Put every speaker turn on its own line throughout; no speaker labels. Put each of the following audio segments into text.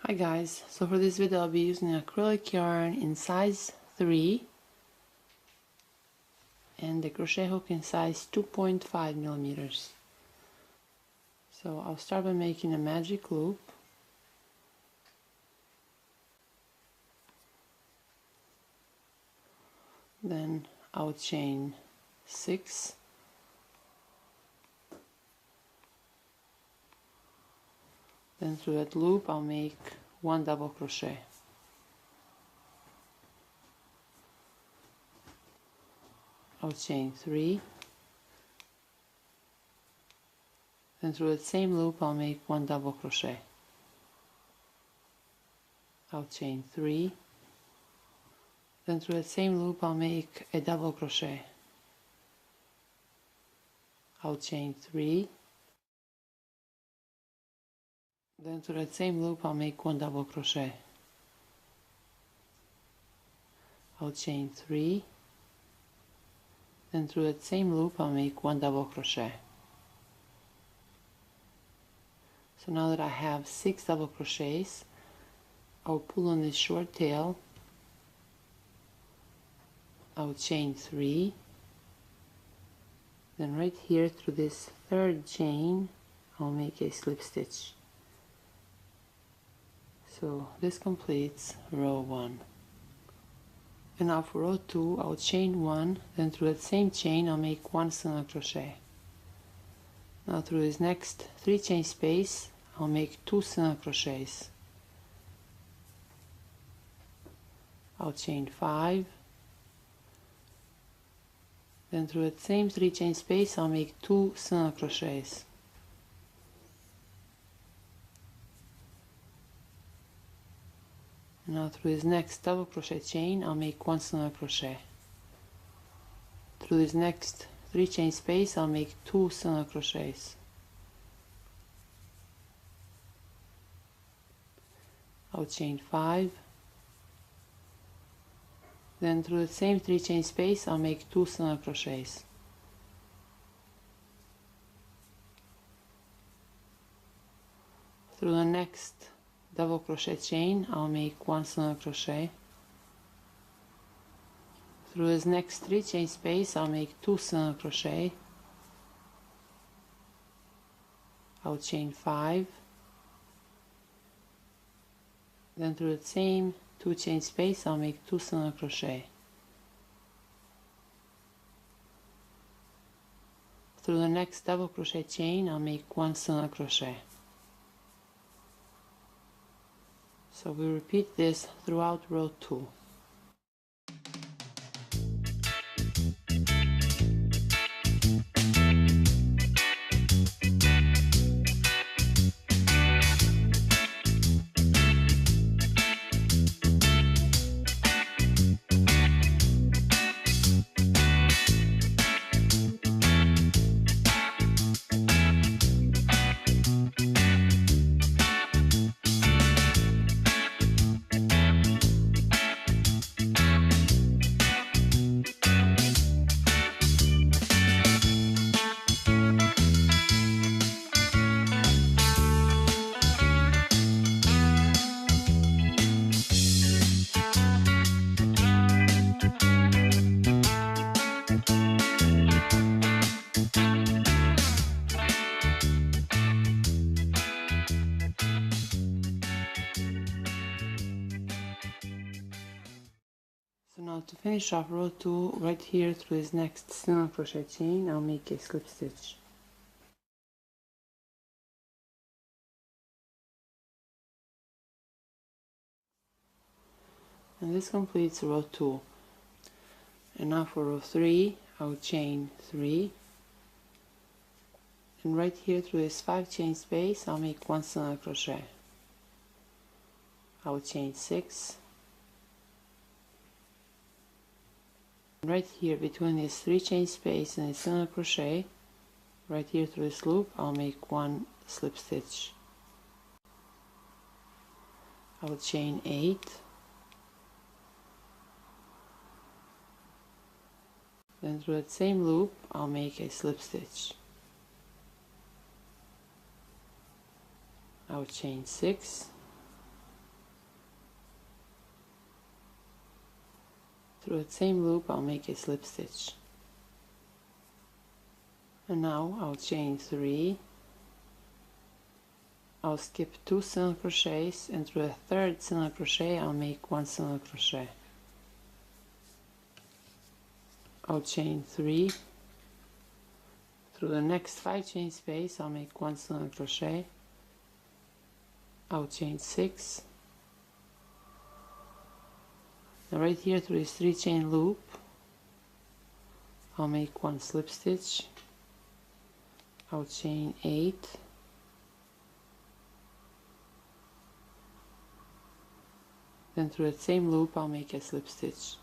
Hi guys, so for this video I'll be using acrylic yarn in size 3 and the crochet hook in size 2.5 millimeters. So I'll start by making a magic loop. Then I'll chain 6. Then through that loop I'll make 1 double crochet. I'll chain 3. Then through that same loop I'll make 1 double crochet. I'll chain 3. Then through that same loop I'll make a double crochet. I'll chain 3. Then through that same loop I'll make 1 double crochet. I'll chain 3. Then through that same loop I'll make 1 double crochet. So now that I have 6 double crochets, I'll pull on this short tail. I'll chain 3. Then right here through this third chain I'll make a slip stitch. So this completes row 1. And now for row 2 I'll chain 1, then through that same chain I'll make 1 single crochet. Now through this next 3 chain space I'll make 2 single crochets. I'll chain 5. Then through that same 3 chain space I'll make 2 single crochets. Now through this next double crochet chain I'll make 1 single crochet. Through this next 3 chain space I'll make 2 single crochets. I'll chain 5. Then through the same 3 chain space I'll make 2 single crochets. Through the next double crochet chain I'll make 1 single crochet. Through this next 3 chain space I'll make 2 single crochet. I'll chain 5. Then through the same 2 chain space I'll make 2 single crochet. Through the next double crochet chain I'll make 1 single crochet. So we repeat this throughout row 2. So now to finish off row 2, right here through this next single crochet chain I'll make a slip stitch. And this completes row 2. And now for row 3 I'll chain 3. And right here through this 5 chain space I'll make 1 single crochet. I'll chain 6. Right here between this 3 chain space and a single crochet, right here through this loop I'll make 1 slip stitch. I'll chain 8. Then through that same loop I'll make a slip stitch. I'll chain 6, Through the same loop I'll make a slip stitch. And now I'll chain 3. I'll skip 2 single crochets, and through a third single crochet I'll make 1 single crochet. I'll chain 3. Through the next 5 chain space I'll make 1 single crochet. I'll chain 6. Now right here through this 3 chain loop I'll make 1 slip stitch. I'll chain 8. Then through the same loop I'll make a slip stitch.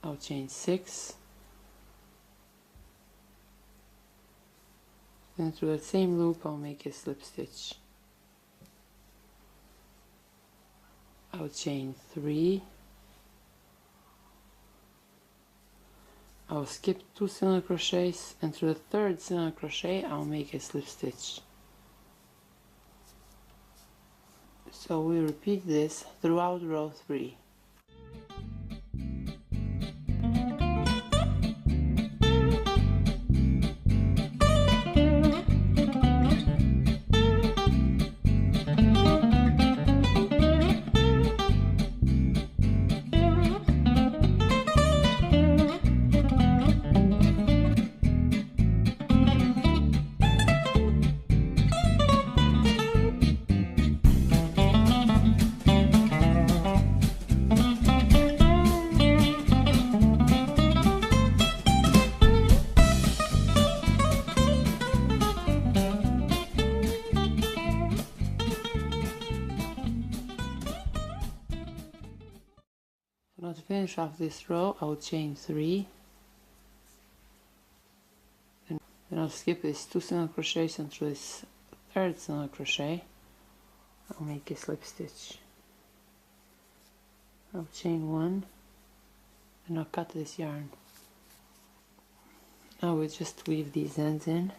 I'll chain 6. Then through the same loop I'll make a slip stitch. I'll chain 3. I'll skip 2 single crochets, and through the third single crochet I'll make a slip stitch. So we repeat this throughout row 3. Now to finish off this row, I'll chain 3, and then I'll skip these 2 single crochets, and through this third single crochet I'll make a slip stitch. I'll chain 1, and I'll cut this yarn. Now we'll just weave these ends in.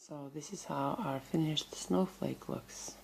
So this is how our finished snowflake looks.